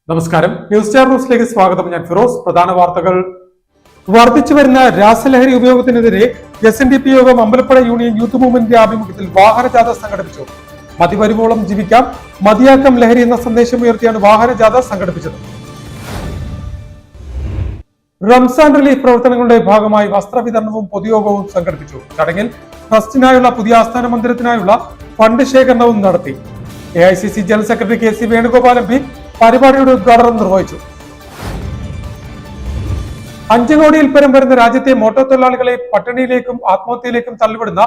നമസ്കാരം. News star ന്യൂസിലേക്ക് സ്വാഗതം. ഞാൻ ഫിറോസ്. പ്രധാന വാർത്തകൾ. വർദ്ധിച്ചു വരുന്ന രാസലഹരി ഉപയോഗത്തിനെതിരെ SNDP യോഗം അമ്പലപ്പുഴ യൂണിയൻ യൂത്ത് മൂവ്മെന്റിന്റെ ആഭിമുഖ്യത്തിൽ വാഹനജാഥ സംഘടിപ്പിച്ചു. മതിവരുവോളം ജീവിക്കാം, മതിയാക്കം ലഹരി എന്ന സന്ദേശം ഉയർത്തിയാണ് വാഹനജാഥ സംഘടിപ്പിച്ചത്. റംസാൻ റിലീഫ് പ്രവർത്തനങ്ങളുടെ ഭാഗമായി വസ്ത്രവിതരണവും പൊതുയോഗവും സംഘടിപ്പിച്ചു. ചടങ്ങിൽ ട്രസ്റ്റിനായുള്ള പുതിയ ആസ്ഥാന മന്ദിരത്തിനായുള്ള ഫണ്ട് ശേഖരണവും നടത്തി. AICC general secretary KC Venugopal MP പരിപാടിയുടെ ഉദ്ഘാടനം നിർവഹിച്ചു. 5 കോടിയിൽ പരം വരുന്ന രാജ്യത്തെ മോട്ടോർ തൊഴിലാളികളെ പട്ടിണിയിലേക്കും ആത്മഹത്യയിലേക്കും തള്ളിവിടുന്ന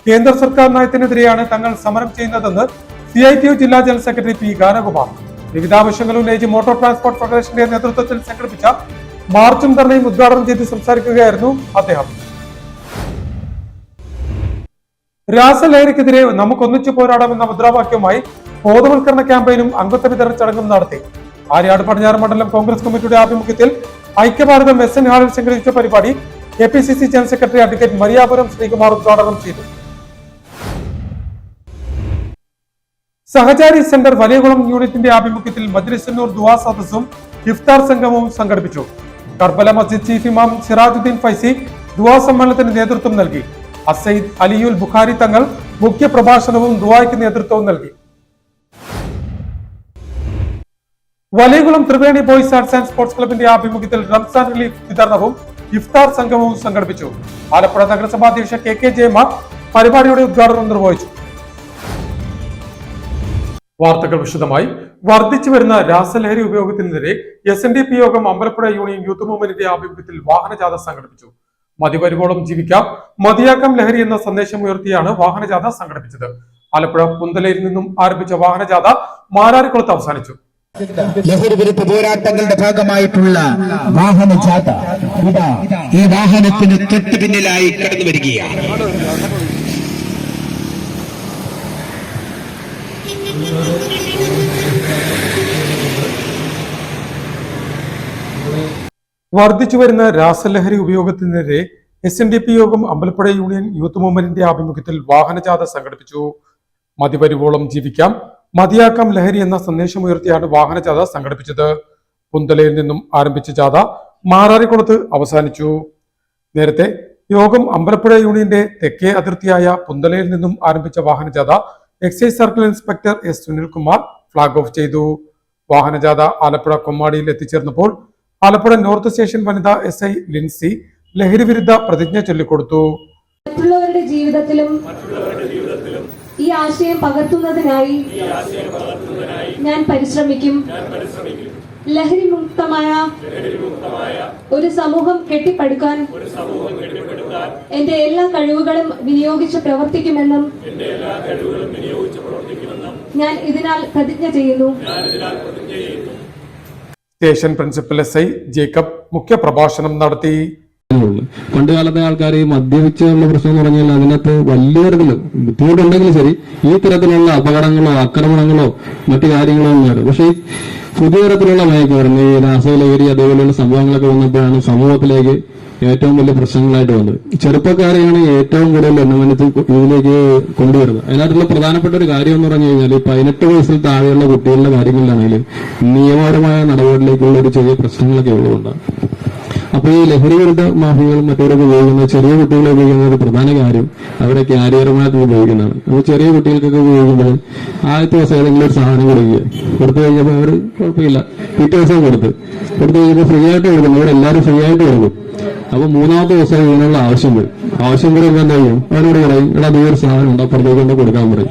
കേന്ദ്ര സർക്കാർ നയത്തിനെതിരെയാണ് തങ്ങൾ സമരം ചെയ്യുന്നതെന്ന് CITU ജില്ലാ ജനറൽ സെക്രട്ടറി P ഗാനകുമാർ. വിവിധ ആവശ്യങ്ങൾ ഉന്നയിച്ച് മോട്ടോർ ട്രാൻസ്പോർട്ട് ഫെഡറേഷന്റെ നേതൃത്വത്തിൽ സംഘടിപ്പിച്ച മാർച്ചും ധർണയും ഉദ്ഘാടനം ചെയ്ത് സംസാരിക്കുകയായിരുന്നു അദ്ദേഹം. രാസലഹരിക്കെതിരെ നമുക്കൊന്നിച്ചു പോരാടാമെന്ന മുദ്രാവാക്യവുമായി ബോധവൽക്കരണ ക്യാമ്പയിനും അംഗത്വ വിതരണ ചടങ്ങും നടത്തി. ആര്യാട് പടിഞ്ഞാറ് മണ്ഡലം കോൺഗ്രസ് കമ്മിറ്റിയുടെ ആഭിമുഖ്യത്തിൽ ഐക്യഭാരതം SN ഹാളിൽ സംഘടിപ്പിച്ച പരിപാടി KPCC general secretary advocate Mariyapuram Sreekumar ഉദ്ഘാടനം ചെയ്തു. സഹചാരി സെന്റർ വലിയകുളം യൂണിറ്റിന്റെ ആഭിമുഖ്യത്തിൽ മജ്ലിസുന്നൂർ ദുആ സദസ്സും ഇഫ്താർ സംഗമവും സംഘടിപ്പിച്ചു. കർബല മസ്ജിദ് ചീഫ് ഇമാം സിറാജുദ്ദീൻ ഫൈസി ദുആ സമ്മേളനത്തിന് നേതൃത്വം നൽകി. അസൈദ് അലിയുൽ ബുഖാരി തങ്ങൾ മുഖ്യ പ്രഭാഷണവും ദുആയ്ക്ക് നേതൃത്വവും നൽകി. Valiyakulam Triveni boys arts and sports ക്ലബിന്റെ ആഭിമുഖ്യത്തിൽ റംസാൻ റിലീഫ് വിതരണവും ഇഫ്താർ സംഗമവും സംഘടിപ്പിച്ചു. ആലപ്പുഴ നഗരസഭാ അധ്യക്ഷ KK ജയമ്മ പരിപാടിയുടെ ഉദ്ഘാടനം നിർവഹിച്ചു. വാർത്തകൾ വിശദമായി. വർദ്ധിച്ചു വരുന്ന രാസലഹരി ഉപയോഗത്തിനെതിരെ SNDP യോഗം അമ്പലപ്പുഴ യൂണിയൻ യൂത്ത് മൂവ്മെന്റിന്റെ ആഭിമുഖ്യത്തിൽ വാഹനജാഥ സംഘടിപ്പിച്ചു. മതിവരുവോളം ജീവിക്കാം, മതിയാക്കം ലഹരി എന്ന സന്ദേശം ഉയർത്തിയാണ് വാഹനജാഥ സംഘടിപ്പിച്ചത്. ആലപ്പുഴ പുന്തലയിൽ നിന്നും ആരംഭിച്ച വാഹനജാഥ മാരാരിക്കുളത്ത് അവസാനിച്ചു. ലഹരി വിരുദ്ധ പോരാട്ടങ്ങളുടെ ഭാഗമായിട്ടുള്ള വാഹനജാഥ ഈ വാഹനത്തിന് തൊട്ടു പിന്നിലായി കടന്നു വരികയാണ്. വർദ്ധിച്ചു വരുന്ന രാസലഹരി ഉപയോഗത്തിനെതിരെ SNDP യോഗം അമ്പലപ്പുഴ യൂണിയൻ യൂത്ത് മൂവ്മെന്റിന്റെ ആഭിമുഖ്യത്തിൽ വാഹനജാഥ സംഘടിപ്പിച്ചു. മതിവരുവോളം ജീവിക്കാം, മതിയാക്കാം ലഹരി എന്ന സന്ദേശമുയർത്തിയാണ് വാഹനജാഥ സംഘടിപ്പിച്ചത്. പുന്തലയിൽ നിന്നും ആരംഭിച്ച ജാഥ മാരാരിക്കുളത്ത് അവസാനിച്ചു. നേരത്തെ യോഗം അമ്പലപ്പുഴ യൂണിയന്റെ തെക്കേ അതിർത്തിയായ പുന്തലയിൽ നിന്നും ആരംഭിച്ച വാഹനജാഥ excise circle inspector S Sunilkumar flag off ചെയ്തു. വാഹനജാഥ ആലപ്പുഴ കൊമ്മാടിയിൽ എത്തിച്ചേർന്നപ്പോൾ ആലപ്പുഴ നോർത്ത് സ്റ്റേഷൻ വനിതാ SI ലിൻസി ലഹരി വിരുദ്ധ പ്രതിജ്ഞ ചൊല്ലിക്കൊടുത്തു. മറ്റുള്ളവരുടെ ജീവിതത്തിലും ഈ ആശയം പകർത്തുന്നതിനായി ഞാൻ പരിശ്രമിക്കും. ലഹരി മുക്തമായ ഒരു സമൂഹം കെട്ടിപ്പടുക്കാൻ എന്റെ എല്ലാ കഴിവുകളും വിനിയോഗിച്ച് പ്രവർത്തിക്കുമെന്നും ഞാൻ ഇതിനാൽ പ്രതിജ്ഞ ചെയ്യുന്നു. സ്റ്റേഷൻ പ്രിൻസിപ്പൽ SI ജേക്കബ് മുഖ്യ പ്രഭാഷണം നടത്തി. പണ്ട് കാലത്തെ ആൾക്കാർ ഈ മദ്യപിച്ചുള്ള പ്രശ്നം എന്ന് പറഞ്ഞാൽ അതിനകത്ത് വലിയ തരത്തില് ബുദ്ധിമുട്ടുണ്ടെങ്കിലും ശരി ഈ തരത്തിലുള്ള അപകടങ്ങളോ ആക്രമണങ്ങളോ മറ്റു കാര്യങ്ങളോ ഒന്നും. പക്ഷെ ഈ പുതിയ തരത്തിലുള്ള മയക്കുമരുന്ന് ഈ രാസലഹരി അതേപോലെയുള്ള സംഭവങ്ങളൊക്കെ വന്നപ്പോഴാണ് സമൂഹത്തിലേക്ക് ഏറ്റവും വലിയ പ്രശ്നങ്ങളായിട്ട് വന്നത്. ചെറുപ്പക്കാരെയാണ് ഏറ്റവും കൂടുതൽ എണ്ണമനത്ത് ഇതിലേക്ക് കൊണ്ടുവരുന്നത്. അതിനകത്തുള്ള പ്രധാനപ്പെട്ട ഒരു കാര്യം എന്ന് പറഞ്ഞു കഴിഞ്ഞാൽ 18 വയസ്സിൽ താഴെയുള്ള കുട്ടികളുടെ കാര്യങ്ങളിലാണെങ്കിലും നിയമപരമായ നടപടിയിലേക്കുള്ള ഒരു ചെറിയ പ്രശ്നങ്ങളൊക്കെ ഉള്ളതുകൊണ്ടാണ്. അപ്പൊ ഈ ലഹരി വിരുദ്ധ മാഫിയകളും മറ്റവരൊക്കെ ഉപയോഗിക്കുന്ന ചെറിയ കുട്ടികളെ ഉപയോഗിക്കുന്ന ഒരു പ്രധാന കാര്യം അവരെ ക്യാരിയറുമായിട്ട് ഉപയോഗിക്കുന്നതാണ്. അപ്പൊ ചെറിയ കുട്ടികൾക്കൊക്കെ ഉപയോഗിക്കുമ്പോൾ ആദ്യത്തെ ദിവസം ഏതെങ്കിലും ഒരു സാധനം കൊടുത്തു കഴിഞ്ഞപ്പോൾ അവർ കുഴപ്പമില്ല, പിറ്റേ ദിവസം കൊടുത്തു കഴിഞ്ഞപ്പോൾ ഫ്രീ ആയിട്ട് കൊടുക്കും. അവിടെ എല്ലാവരും ഫ്രീ ആയിട്ട് കൊടുക്കും. അപ്പൊ 3ാമത്തെ ദിവസം ഇതിനുള്ള ആവശ്യം വരുമ്പോൾ എന്താ ചെയ്യും? അവരോട് പറയും, എടാ നീ ഒരു സാധനം ഉണ്ട്, അപ്പുറത്തേക്ക് കൊണ്ട് കൊടുക്കാൻ പറയും.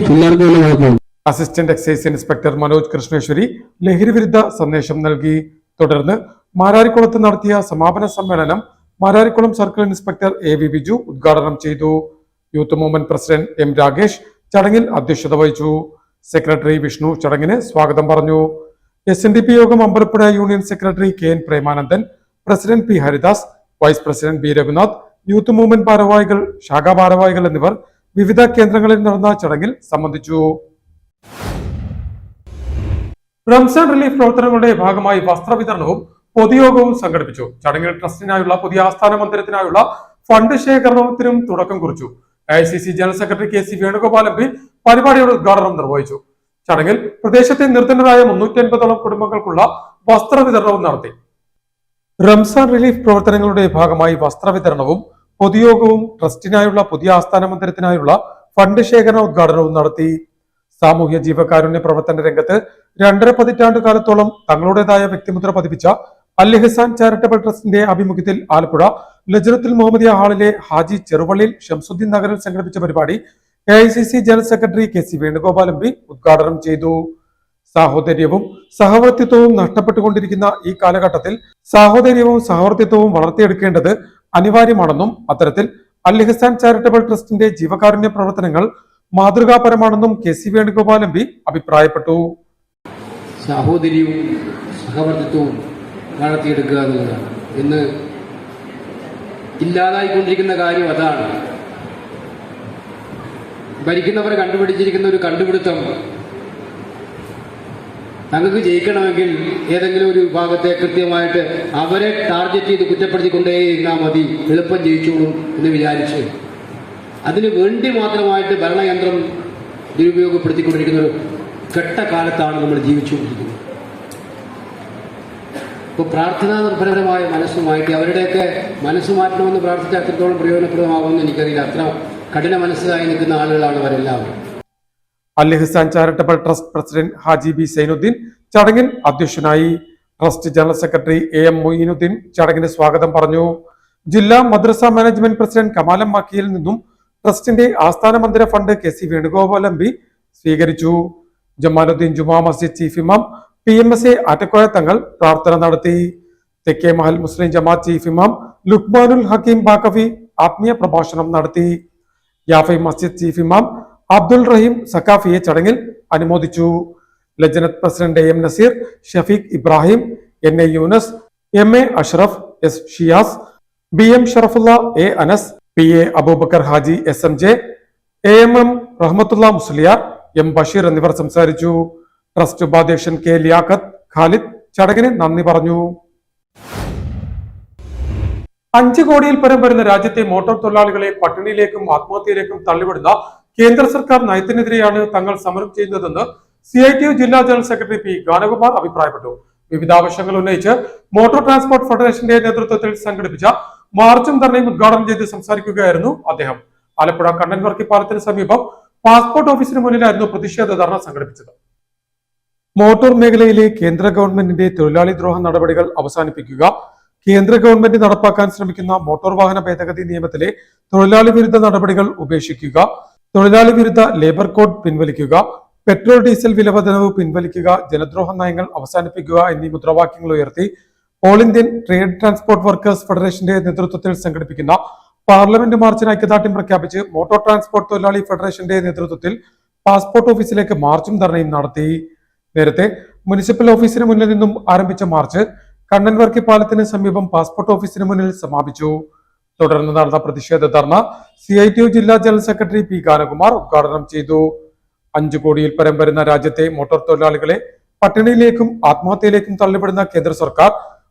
പിള്ളേർക്ക് വല്ല കുഴപ്പമില്ല. അസിസ്റ്റന്റ് എക്സൈസ് ഇൻസ്പെക്ടർ മനോജ് കൃഷ്ണേശ്വരി ലഹരി വിരുദ്ധ സന്ദേശം നൽകി. തുടർന്ന് മാരാരിക്കുളത്ത് നടത്തിയ സമാപന സമ്മേളനം Mararikulam circle inspector AV Biju ഉദ്ഘാടനം ചെയ്തു. Youth movement president M Rakesh ചടങ്ങിൽ അധ്യക്ഷത വഹിച്ചു. സെക്രട്ടറി വിഷ്ണു ചടങ്ങിന് സ്വാഗതം പറഞ്ഞു. SNDP യോഗം Ambalappuzha union secretary KN Premanandan, president P Haridas, vice president B Raghunath, youth movement ഭാരവാഹികൾ, ശാഖാ ഭാരവാഹികൾ എന്നിവർ വിവിധ കേന്ദ്രങ്ങളിൽ നടന്ന ചടങ്ങിൽ സംബന്ധിച്ചു. റംസാൻ റിലീഫ് പ്രവർത്തനങ്ങളുടെ ഭാഗമായി വസ്ത്രവിതരണവും പൊതുയോഗവും സംഘടിപ്പിച്ചു. ചടങ്ങിൽ ട്രസ്റ്റിനായുള്ള പുതിയ ആസ്ഥാന മന്ദിരത്തിനായുള്ള ഫണ്ട് ശേഖരണത്തിനും തുടക്കം കുറിച്ചു. AICC general secretary KC Venugopal MP പരിപാടിയുടെ ഉദ്ഘാടനം നിർവഹിച്ചു. ചടങ്ങിൽ പ്രദേശത്തെ നിർധനരായ 350ഓളം കുടുംബങ്ങൾക്കുള്ള വസ്ത്ര വിതരണവും നടത്തി. റംസാൻ റിലീഫ് പ്രവർത്തനങ്ങളുടെ ഭാഗമായി വസ്ത്രവിതരണവും പൊതുയോഗവും ട്രസ്റ്റിനായുള്ള പുതിയ ആസ്ഥാന മന്ദിരത്തിനായുള്ള ഫണ്ട് ശേഖരണ ഉദ്ഘാടനവും നടത്തി. സാമൂഹ്യ ജീവകാരുണ്യ പ്രവർത്തന രംഗത്ത് 2.5 പതിറ്റാണ്ട് കാലത്തോളം തങ്ങളുടേതായ വ്യക്തിമുദ്ര പതിപ്പിച്ച അൽ ഇഹ്സാൻ ചാരിറ്റബിൾ ട്രസ്റ്റിന്റെ ആഭിമുഖ്യത്തിൽ ആലപ്പുഴ ലജ്നത്തുൽ മുഹമ്മദിയ ഹാളിലെ ഹാജി ചെറുവള്ളിയിൽ ഷംസുദ്ദീൻ നഗറിൽ സംഘടിപ്പിച്ച പരിപാടി AICC general secretary KC Venugopal MP ഉദ്ഘാടനം ചെയ്തു. സാഹോദര്യവും സഹവർത്തിത്വവും നഷ്ടപ്പെട്ടുകൊണ്ടിരിക്കുന്ന ഈ കാലഘട്ടത്തിൽ സാഹോദര്യവും സഹവർത്തിത്വവും വളർത്തിയെടുക്കേണ്ടത് അനിവാര്യമാണെന്നും അത്തരത്തിൽ അൽ ഇഹ്സാൻ ചാരിറ്റബിൾ ട്രസ്റ്റിന്റെ ജീവകാരുണ്യ പ്രവർത്തനങ്ങൾ മാതൃകാപരമാണെന്നും KC വേണുഗോപാൽ MP അഭിപ്രായപ്പെട്ടു. സാഹോദര്യവും സഹവർത്തിത്വവും വളർത്തിയെടുക്കുക എന്നുള്ളതാണ് ഇന്ന് ഇല്ലാതായിക്കൊണ്ടിരിക്കുന്ന കാര്യം. അതാണ് ഭരിക്കുന്നവരെ കണ്ടുപിടിച്ചിരിക്കുന്ന ഒരു കണ്ടുപിടുത്തം. തങ്ങൾക്ക് ജയിക്കണമെങ്കിൽ ഏതെങ്കിലും ഒരു വിഭാഗത്തെ കൃത്യമായിട്ട് അവരെ ടാർഗറ്റ് ചെയ്ത് കുറ്റപ്പെടുത്തിക്കൊണ്ടേയിരുന്നാൽ മതി, എളുപ്പം ജയിച്ചോളും എന്ന് വിചാരിച്ച് അതിനു വേണ്ടി മാത്രമായിട്ട് ഭരണയന്ത്രം ദുരുപയോഗപ്പെടുത്തിക്കൊണ്ടിരിക്കുന്ന ഒരു ഘട്ടകാലത്താണ് നമ്മൾ ജീവിച്ചുകൊണ്ടിരിക്കുന്നത്. ഇപ്പോൾ പ്രാർത്ഥനാ നിർഭരമായ മനസ്സുമായിട്ട് അവരുടെയൊക്കെ മനസ്സ് മാറ്റണമെന്ന് പ്രാർത്ഥിച്ച അത്രത്തോളം പ്രയോജനപ്രദമാകുമെന്ന് എനിക്കറിയില്ല. അത്ര കഠിന മനസ്സിലായി നിൽക്കുന്ന ആളുകളാണ് അവരെല്ലാവരും. Al Ihsan charitable trust president Haji B Zainuddin ചടങ്ങിൽ അധ്യക്ഷനായി. Trust general secretary AM Moinuddin ചടങ്ങിന് സ്വാഗതം പറഞ്ഞു. ജില്ലാ മദ്രസ മാനേജ്മെന്റ് പ്രസിഡന്റ് കമാലം മാക്കിയിൽ നിന്നും ട്രസ്റ്റിന്റെ ആസ്ഥാന മന്ദിര ഫണ്ട് KC വേണുഗോപാൽ MP സ്വീകരിച്ചു. ജമാലുദ്ദീൻ ജുമാ മസ്ജിദ് ചീഫ് ഇമാം PMSA ആറ്റക്കോയ തങ്ങൾ പ്രാർത്ഥന നടത്തി. തെക്കേ മഹൽ മുസ്ലിം ജമാഅത്ത് ചീഫ് ഇമാം ലുക്മാനുൽ ഹക്കീം ബാക്കവി ആത്മീയ പ്രഭാഷണം നടത്തി. യാഫൈ മസ്ജിദ് ചീഫ് ഇമാം അബ്ദുൾ റഹീം സക്കാഫിയെ ചടങ്ങിൽ അനുമോദിച്ചു. ലജ്നത്ത് president AM Nazeer, Shafeeq Ibrahim, NA Yunus, MA Ashraf, S Shiyas, BM Sharafulla, A Anas, PA Aboobacker Haji, SMJ, AMM Rahmathulla Musliyar, M Basheer എന്നിവർ സംസാരിച്ചു. ട്രസ്റ്റ് ഉപാധ്യക്ഷൻ K ലിയാഖത്ത് ഖാലിദ് ചടങ്ങിന് നന്ദി പറഞ്ഞു. 5 കോടിയിൽ പരം വരുന്ന രാജ്യത്തെ മോട്ടോർ തൊഴിലാളികളെ പട്ടിണിയിലേക്കും ആത്മഹത്യയിലേക്കും തള്ളിവിടുന്ന കേന്ദ്ര സർക്കാർ നയത്തിനെതിരെയാണ് തങ്ങൾ സമരം ചെയ്യുന്നതെന്ന് CITU ജില്ലാ ജനറൽ സെക്രട്ടറി P ഗാനകുമാർ അഭിപ്രായപ്പെട്ടു. വിവിധ ആവശ്യങ്ങൾ ഉന്നയിച്ച് മോട്ടോർ ട്രാൻസ്പോർട്ട് ഫെഡറേഷന്റെ നേതൃത്വത്തിൽ സംഘടിപ്പിച്ച മാർച്ചും ധർണയും ഉദ്ഘാടനം ചെയ്ത് സംസാരിക്കുകയായിരുന്നു അദ്ദേഹം. ആലപ്പുഴ കണ്ണൻവർക്കി പാലത്തിന് സമീപം പാസ്പോർട്ട് ഓഫീസിന് മുന്നിലായിരുന്നു പ്രതിഷേധ ധർണ സംഘടിപ്പിച്ചത്. മോട്ടോർ മേഖലയിലെ കേന്ദ്ര ഗവൺമെന്റിന്റെ തൊഴിലാളി ദ്രോഹ നടപടികൾ അവസാനിപ്പിക്കുക, കേന്ദ്ര ഗവൺമെന്റ് നടപ്പാക്കാൻ ശ്രമിക്കുന്ന മോട്ടോർ വാഹന ഭേദഗതി നിയമത്തിലെ തൊഴിലാളി വിരുദ്ധ നടപടികൾ ഉപേക്ഷിക്കുക, തൊഴിലാളി വിരുദ്ധ ലേബർ കോഡ് പിൻവലിക്കുക, പെട്രോൾ ഡീസൽ വിലവർദ്ധനവ് പിൻവലിക്കുക, ജനദ്രോഹ നയങ്ങൾ അവസാനിപ്പിക്കുക എന്നീ മുദ്രാവാക്യങ്ങൾ ഉയർത്തി all Indian trade transport workers ഫെഡറേഷന്റെ നേതൃത്വത്തിൽ സംഘടിപ്പിക്കുന്ന പാർലമെന്റ് മാർച്ചിന് ഐക്യദാർഢ്യം പ്രഖ്യാപിച്ച് മോട്ടോർ ട്രാൻസ്പോർട്ട് തൊഴിലാളി ഫെഡറേഷന്റെ നേതൃത്വത്തിൽ പാസ്പോർട്ട് ഓഫീസിലേക്ക് മാർച്ചും ധർണയും നടത്തി. നേരത്തെ മുനിസിപ്പൽ ഓഫീസിന് മുന്നിൽ നിന്നും ആരംഭിച്ച മാർച്ച് കണ്ണൻവർക്കി പാലത്തിന് സമീപം പാസ്പോർട്ട് ഓഫീസിന് മുന്നിൽ സമാപിച്ചു. തുടർന്ന് നടന്ന പ്രതിഷേധ ധർണ CITU ജില്ലാ ജനറൽ സെക്രട്ടറി P ഗാനകുമാർ ഉദ്ഘാടനം ചെയ്തു. 5 കോടിയിൽ പരം വരുന്ന രാജ്യത്തെ മോട്ടോർ തൊഴിലാളികളെ പട്ടിണിയിലേക്കും ആത്മഹത്യയിലേക്കും തള്ളിവിടുന്ന കേന്ദ്ര സർക്കാർ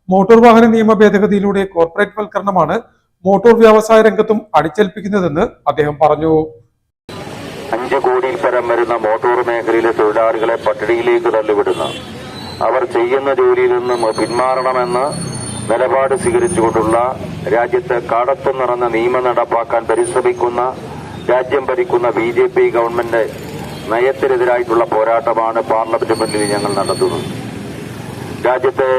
മോട്ടോർ വാഹന നിയമ ഭേദഗതിയിലൂടെ കോർപ്പറേറ്റ് വൽക്കരണമാണ് മോട്ടോർ വ്യവസായ രംഗത്തും അടിച്ചേൽപ്പിക്കുന്നതെന്ന് അദ്ദേഹം പറഞ്ഞു. 5 കോടിയിൽ പരം വരുന്ന മോട്ടോർ മേഖലയിലെ തൊഴിലാളികളെ പട്ടിണിയിലേക്ക് തള്ളിവിടുന്ന അവർ ചെയ്യുന്ന ജോലിയിൽ നിന്നും പിന്മാറണമെന്ന് നിലപാട് സ്വീകരിച്ചുകൊണ്ടുള്ള രാജ്യത്ത് കാടത്വം നിറഞ്ഞ നിയമം നടപ്പാക്കാൻ പരിശ്രമിക്കുന്ന രാജ്യം ഭരിക്കുന്ന BJP ഗവൺമെന്റ് നയത്തിനെതിരായിട്ടുള്ള പോരാട്ടമാണ് പാർലമെന്റ് മുന്നിൽ ഞങ്ങൾ നടത്തുന്നത്. രാജ്യത്തെ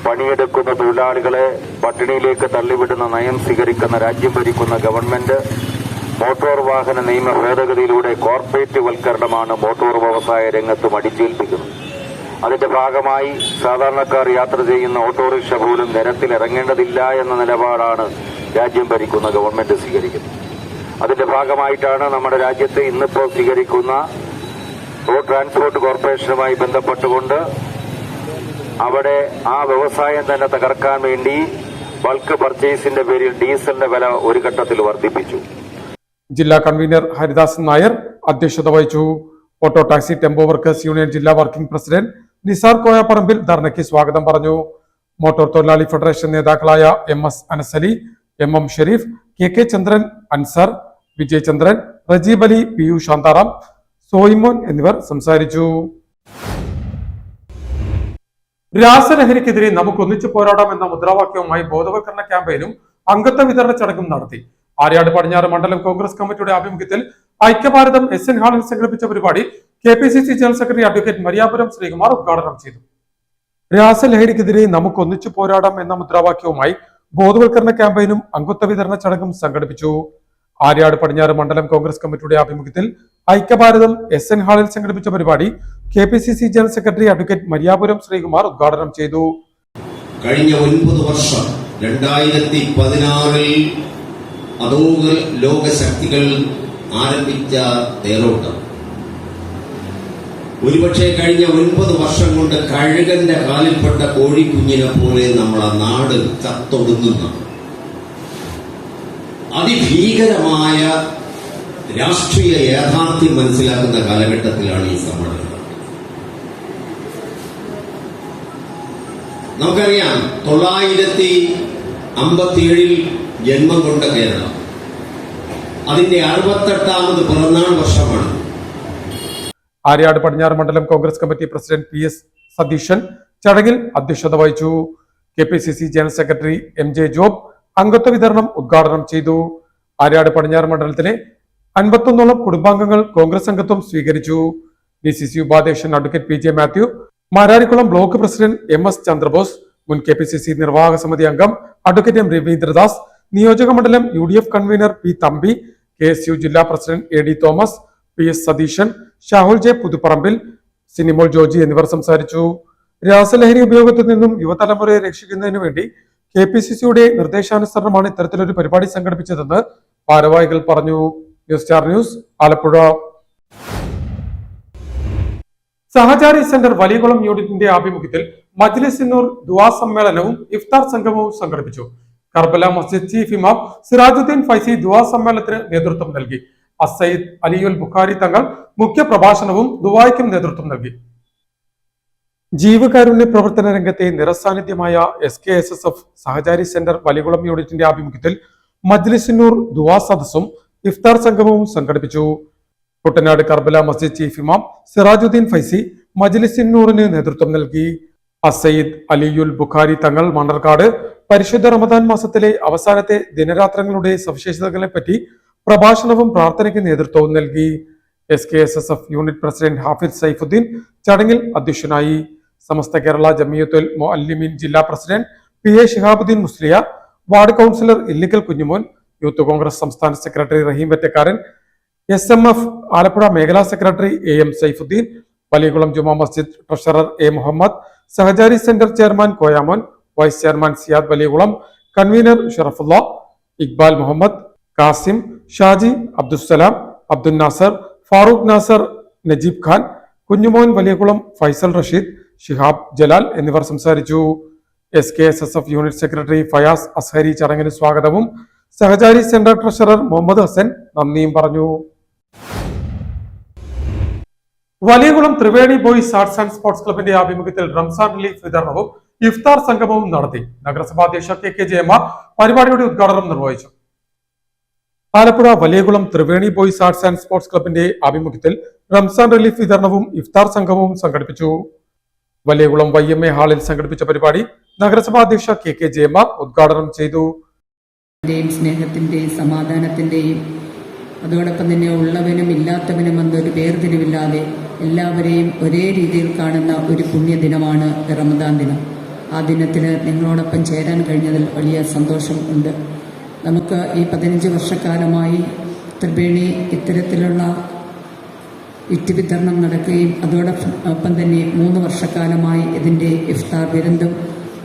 പണിയെടുക്കുന്ന തൊഴിലാളികളെ പട്ടിണിയിലേക്ക് തള്ളിവിടുന്ന നയം സ്വീകരിക്കുന്ന രാജ്യം ഭരിക്കുന്ന ഗവൺമെന്റ് മോട്ടോർ വാഹന നിയമ ഭേദഗതിയിലൂടെ കോർപ്പറേറ്റ് വൽക്കരണമാണ് മോട്ടോർ വ്യവസായ രംഗത്തും അടിച്ചേൽപ്പിക്കുന്നത്. അതിന്റെ ഭാഗമായി സാധാരണക്കാർ യാത്ര ചെയ്യുന്ന ഓട്ടോറിക്ഷ പോലും നിരത്തിൽ ഇറങ്ങേണ്ടതില്ല എന്ന നിലപാടാണ് രാജ്യം ഭരിക്കുന്ന ഗവൺമെന്റ് സ്വീകരിക്കുന്നത്. അതിന്റെ ഭാഗമായിട്ടാണ് നമ്മുടെ രാജ്യത്തെ ഇന്നിപ്പോൾ സ്വീകരിക്കുന്ന റോഡ് ട്രാൻസ്പോർട്ട് കോർപ്പറേഷനുമായി ബന്ധപ്പെട്ടുകൊണ്ട് അവിടെ ആ വ്യവസായം തന്നെ തകർക്കാൻ വേണ്ടി ബൾക്ക് പർച്ചേസിന്റെ പേരിൽ ഡീസലിന്റെ വില ഒരു ഘട്ടത്തിൽ വർദ്ധിപ്പിച്ചു. ജില്ലാ കൺവീനർ ഹരിദാസ് നായർ അധ്യക്ഷത വഹിച്ചു. Auto taxi tempo workers union ജില്ലാ വർക്കിംഗ് പ്രസിഡന്റ് നിസാർ കോയാപ്പറമ്പിൽ ധർണയ്ക്ക് സ്വാഗതം പറഞ്ഞു. മോട്ടോർ തൊഴിലാളി ഫെഡറേഷൻ നേതാക്കളായ MS അനസലി, MM ഷെരീഫ്, KK ചന്ദ്രൻ, അൻസർ, വിജയ് ചന്ദ്രൻ, റജീബ് അലി, PU ശാന്താറാം, സോയിമോൻ എന്നിവർ സംസാരിച്ചു. രാസലഹരിക്കെതിരെ നമുക്ക് ഒന്നിച്ചു പോരാടാം എന്ന മുദ്രാവാക്യവുമായി ബോധവൽക്കരണ ക്യാമ്പയിനും അംഗത്വ വിതരണ ചടങ്ങും നടത്തി. ആര്യാട് പടിഞ്ഞാറ് മണ്ഡലം കോൺഗ്രസ് കമ്മിറ്റിയുടെ ആഭിമുഖ്യത്തിൽ ഐക്യഭാരതം SN ഹാളിൽ സംഘടിപ്പിച്ച പരിപാടി KPCC general secretary advocate Mariyapuram Sreekumar ഉദ്ഘാടനം ചെയ്തു. രാസലഹരിക്കെതിരെ നമുക്ക് ഒന്നിച്ചു പോരാടാം എന്ന മുദ്രാവാക്യവുമായി ബോധവൽക്കരണ ക്യാമ്പയിനും അംഗത്വ വിതരണ ചടങ്ങും സംഘടിപ്പിച്ചു. ആര്യാട് പടിഞ്ഞാറ് മണ്ഡലം കോൺഗ്രസ് കമ്മിറ്റിയുടെ ആഭിമുഖ്യത്തിൽ ഐക്യഭാരതം SN ഹാളിൽ സംഘടിപ്പിച്ച പരിപാടി KPCC general secretary advocate Mariyapuram Sreekumar ഉദ്ഘാടനം ചെയ്തു. കഴിഞ്ഞ 9 വർഷം 2016 അതോഗ ലോകശക്തികൾ ആരംഭിച്ച തേരോട്ടം ഒരുപക്ഷെ കഴിഞ്ഞ 9 വർഷം കൊണ്ട് കഴുകന്റെ കാലിൽപ്പെട്ട കോഴിക്കുഞ്ഞിനെ പോലെ നമ്മളെ നാട് ചത്തൊടുങ്ങുന്ന അതിഭീകരമായ രാഷ്ട്രീയ യാഥാർത്ഥ്യം മനസ്സിലാക്കുന്ന കാലഘട്ടത്തിലാണ് ഈ സമ്മേളനം. നമുക്കറിയാം 957 ജന്മം കൊണ്ട കേരളം അതിന്റെ 68ാമത് പിറന്നാൾ വർഷമാണ്. ആര്യാട് പടിഞ്ഞാറ് മണ്ഡലം Congress committee president PS Satheesan ചടങ്ങിൽ അധ്യക്ഷത വഹിച്ചു. KPCC general secretary MJ job അംഗത്വ വിതരണം ഉദ്ഘാടനം ചെയ്തു. ആര്യാട് പടിഞ്ഞാറ് മണ്ഡലത്തിലെ 51ഓളം കുടുംബാംഗങ്ങൾ കോൺഗ്രസ് അംഗത്വം സ്വീകരിച്ചു. DCC ഉപാധ്യക്ഷൻ advocate PJ Mathew, Mararikulam block president MS Chandrabose, മുൻ KPCC നിർവാഹക സമിതി അംഗം അഡ്വക്കേറ്റ് M രവീന്ദ്രദാസ്, നിയോജക മണ്ഡലം UDF convener P Thampi, KSU ജില്ലാ president AD Thomas, PS Satheesan, Shahul J Puthuparambil, Sinimol Joji എന്നിവർ സംസാരിച്ചു. രാസലഹരി ഉപയോഗത്തിൽ നിന്നും യുവതലമുറയെ രക്ഷിക്കുന്നതിനു വേണ്ടി KPCCയുടെ നിർദ്ദേശാനുസരണമാണ് ഇത്തരത്തിലൊരു പരിപാടി സംഘടിപ്പിച്ചതെന്ന് ഭാരവാഹികൾ പറഞ്ഞു. News star news, Alappuzha. Sahachari centre Valiyakulam യൂണിറ്റിന്റെ ആഭിമുഖ്യത്തിൽ മജ്ലിസിന്നൂർ ദുആ സമ്മേളനവും ഇഫ്താർ സംഗമവും സംഘടിപ്പിച്ചു. കർബല മസ്ജിദ് ചീഫ് ഇമാം സിറാജുദ്ദീൻ ഫൈസി ദുആ സമ്മേളനത്തിന് നേതൃത്വം നൽകി. അസയ്യിദ് അലിയുൽ ബുഖാരി തങ്ങൾ മുഖ്യ പ്രഭാഷണവും ദുആയ്ക്കും നേതൃത്വം നൽകി. ജീവകാരുണ്യ പ്രവർത്തന രംഗത്തെ നിറസാന്നിധ്യമായ SKSSF സഹചാരി സെന്റർ വലിയകുളം യൂണിറ്റിന്റെ ആഭിമുഖ്യത്തിൽ മജ്ലിസിന്നൂർ ദുആ സദസ്സും ഇഫ്താർ സംഗമവും സംഘടിപ്പിച്ചു. കുട്ടനാട് കർബല മസ്ജിദ് ചീഫ് ഇമാം സിറാജുദ്ദീൻ ഫൈസി മജ്ലിസിന്നൂറിന് നേതൃത്വം നൽകി. അസയ്യിദ് അലിയുൽ ബുഖാരി തങ്ങൾ മണ്ണർക്കാട് പരിശുദ്ധ റമദാൻ മാസത്തിലെ അവസാനത്തെ ദിനരാത്രങ്ങളുടെ സവിശേഷതകളെപ്പറ്റി പ്രഭാഷണവും പ്രാർത്ഥനയ്ക്ക് നേതൃത്വവും നൽകി. SKSSF unit president Hafid Saifuddin ചടങ്ങിൽ അധ്യക്ഷനായി. സമസ്ത കേരള ജമിയത്തുൽ മുഅല്ലിമീൻ ജില്ലാ president PA Shihabuddin Musliyar, ward councillor Illikkal Kunjumon, youth congress സംസ്ഥാന സെക്രട്ടറി റഹീം വെറ്റക്കാരൻ, SMF ആലപ്പുഴ മേഖലാ secretary AM Saifuddin, Valiyakulam Juma Masjid treasurer A Muhammad, Sahachari centre chairman Koyamon, vice chairman Siyad Valiyakulam, convener Sharafulla, Iqbal Muhammad, Kasim, Shaji, Abdussalam, Abdul Nasar, Farooq Nasar, Najeeb Khan, Kunjumon Valiyakulam, Faisal Rasheed, Shihab Jalal എന്നിവർ സംസാരിച്ചു. SKSSF unit secretary Fayas Azhari ചടങ്ങിന് സ്വാഗതവും സഹചാരി സെന്റർ ട്രഷറർ മുഹമ്മദ് ഹസൻ നന്ദിയും പറഞ്ഞു. Valiyakulam Triveni boys arts and sports ക്ലബിന്റെ ആഭിമുഖ്യത്തിൽ റംസാൻ റിലീഫ് വിതരണവും ഇഫ്താർ സംഗമവും നടത്തി. നഗരസഭാ അധ്യക്ഷ KK ജയമ്മ പരിപാടിയുടെ ഉദ്ഘാടനം നിർവഹിച്ചു. Alappuzha Valiyakulam Triveni boys arts and sports ക്ലബിന്റെ ആഭിമുഖ്യത്തിൽ റംസാൻ റിലീഫ് വിതരണവും ഇഫ്താർ സംഗമവും സംഘടിപ്പിച്ചു. വലിയകുളം YMA ഹാളിൽ സംഘടിപ്പിച്ച പരിപാടി നഗരസഭാ അധ്യക്ഷ KK ജയമ്മ ഉദ്ഘാടനം ചെയ്തു. സ്നേഹത്തിന്റെയും സമാധാനത്തിന്റെയും അതോടൊപ്പം തന്നെ ഉള്ളവനും ഇല്ലാത്തവനും എന്നൊരു വേർതിരിവില്ലാതെ എല്ലാവരെയും ഒരേ രീതിയിൽ കാണുന്ന ഒരു പുണ്യദിനമാണ് റമദാൻ ദിനം. ആ ദിനത്തിൽ നിങ്ങളോടൊപ്പം ചേരാൻ കഴിഞ്ഞതിൽ വലിയ സന്തോഷം ഉണ്ട്. നമുക്ക് ഈ 15 വർഷക്കാലമായി ത്രിവേണി ഇത്തരത്തിലുള്ള ഇറ്റ് വിതരണം നടക്കുകയും അതോടൊപ്പം തന്നെ 3 വർഷക്കാലമായി ഇതിൻ്റെ ഇഫ്താർ വിരുന്നും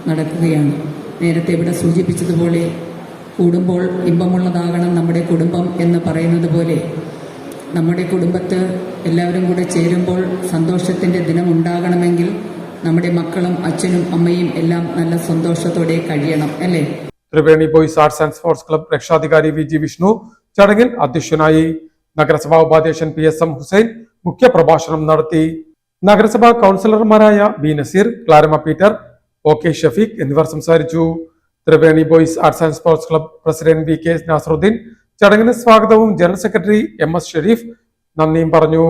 നടക്കുകയാണ്. നേരത്തെ ഇവിടെ സൂചിപ്പിച്ചതുപോലെ കൂടുമ്പോൾ ഇമ്പമുള്ളതാകണം നമ്മുടെ കുടുംബം എന്ന് പറയുന്നത് പോലെ നമ്മുടെ കുടുംബത്ത് എല്ലാവരും കൂടെ ചേരുമ്പോൾ സന്തോഷത്തിൻ്റെ ദിനം ഉണ്ടാകണമെങ്കിൽ നമ്മുടെ മക്കളും അച്ഛനും അമ്മയും എല്ലാം നല്ല സന്തോഷത്തോടെ കഴിയണം, അല്ലേ? Triveni boys arts and sports club രക്ഷാധികാരി VG വിഷ്ണു ചടങ്ങിൽ അധ്യക്ഷനായി. നഗരസഭാ ഉപാധ്യക്ഷൻ PSM ഹുസൈൻ മുഖ്യ പ്രഭാഷണം നടത്തി. നഗരസഭാ കൗൺസിലർമാരായ B നസീർ, ക്ലാരമ പീറ്റർ, OK ഷഫീഖ് എന്നിവർ സംസാരിച്ചു. Triveni boys arts and sports club president VK Nasaruddin ചടങ്ങിന് സ്വാഗതവും ജനറൽ സെക്രട്ടറി MS ഷെരീഫ്, നന്ദിയും പറഞ്ഞു.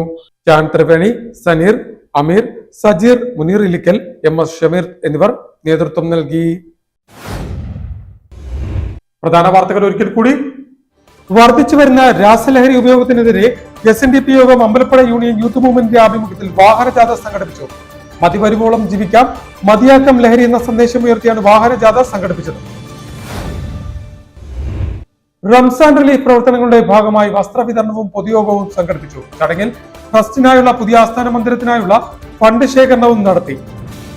ജാൻ ത്രിവേണി, സനീർ, അമീർ, സജീർ, മുനീർ ഇലിക്കൽ, MS ഷമീർ എന്നിവർ നേതൃത്വം നൽകി. പ്രധാന വാർത്തകൾ ഒരിക്കൽ കൂടി. വർദ്ധിച്ചു വരുന്ന രാസലഹരി ഉപയോഗത്തിനെതിരെ SNDP യോഗം അമ്പലപ്പുഴ യൂണിയൻ യൂത്ത് മൂവ്മെന്റിന്റെ ആഭിമുഖ്യത്തിൽ വാഹനജാഥ സംഘടിപ്പിച്ചു. മതിവരുവോളം ജീവിക്കാം, മതിയാക്കം ലഹരി എന്ന സന്ദേശം ഉയർത്തിയാണ് വാഹനജാഥ സംഘടിപ്പിച്ചത്. റംസാൻ റിലീഫ് പ്രവർത്തനങ്ങളുടെ ഭാഗമായി വസ്ത്രവിതരണവും പൊതുയോഗവും സംഘടിപ്പിച്ചു. ചടങ്ങിൽ ട്രസ്റ്റിനായുള്ള പുതിയ ആസ്ഥാന മന്ദിരത്തിനായുള്ള ഫണ്ട് ശേഖരണവും നടത്തി.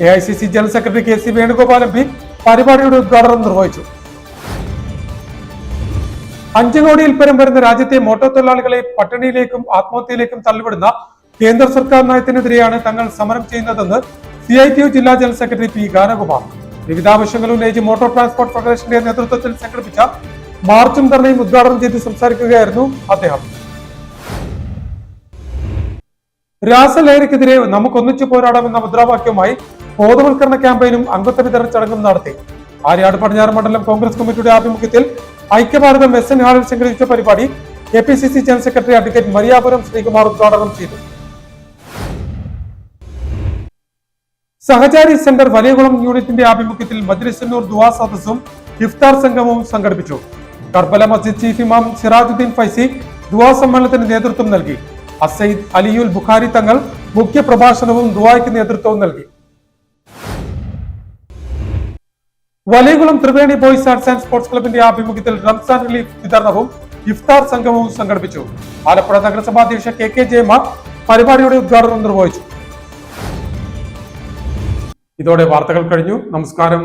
AICC general secretary KC Venugopal MP പരിപാടിയുടെ ഉദ്ഘാടനം നിർവഹിച്ചു. 5 കോടിയിൽ പരം വരുന്ന രാജ്യത്തെ മോട്ടോർ തൊഴിലാളികളെ പട്ടിണിയിലേക്കും ആത്മഹത്യയിലേക്കും തള്ളിവിടുന്ന കേന്ദ്ര സർക്കാർ നയത്തിനെതിരെയാണ് തങ്ങൾ സമരം ചെയ്യുന്നതെന്ന് CITU ജില്ലാ ജനറൽ സെക്രട്ടറി P ഗാനകുമാർ. വിവിധ ആവശ്യങ്ങൾ ഉന്നയിച്ച് മോട്ടോർ ട്രാൻസ്പോർട്ട് ഫെഡറേഷന്റെ നേതൃത്വത്തിൽ സംഘടിപ്പിച്ച മാർച്ചും ധർണയും ഉദ്ഘാടനം ചെയ്ത് സംസാരിക്കുകയായിരുന്നു അദ്ദേഹം. രാസലഹരിക്കെതിരെ നമുക്കൊന്നിച്ചു പോരാടാമെന്ന മുദ്രാവാക്യവുമായി ബോധവൽക്കരണ ക്യാമ്പയിനും അംഗത്വ വിതരണ ചടങ്ങും നടത്തി. ആര്യാട് പടിഞ്ഞാറ് മണ്ഡലം കോൺഗ്രസ് കമ്മിറ്റിയുടെ ആഭിമുഖ്യത്തിൽ ഐക്യഭാരതം SN ഹാളിൽ സംഘടിപ്പിച്ച പരിപാടി KPCC general secretary advocate Mariyapuram Sreekumar ഉദ്ഘാടനം ചെയ്തു. സഹചാരി സെന്റർ വലിയകുളം യൂണിറ്റിന്റെ ആഭിമുഖ്യത്തിൽ മജ്ലിസുന്നൂർ ദുആ സദസ്സും ഇഫ്താർ സംഗമവും സംഘടിപ്പിച്ചു. കർബല മസ്ജിദ് ചീഫ് ഇമാം സിറാജുദ്ദീൻ ഫൈസി ദുആ സമ്മേളനത്തിന് നേതൃത്വം നൽകി. അസൈദ് അലിയുൽ ബുഖാരി തങ്ങൾ മുഖ്യ പ്രഭാഷണവും ദുആയ്ക്ക് നേതൃത്വവും നൽകി. Valiyakulam Triveni boys arts and sports ക്ലബിന്റെ ആഭിമുഖ്യത്തിൽ റംസാൻ റിലീഫ് വിതരണവും ഇഫ്താർ സംഗമവും സംഘടിപ്പിച്ചു. ആലപ്പുഴ നഗരസഭാ അധ്യക്ഷ KK ജയമ്മ പരിപാടിയുടെ ഉദ്ഘാടനം നിർവഹിച്ചു. ഇതോടെ വാർത്തകൾ കഴിഞ്ഞു. നമസ്കാരം.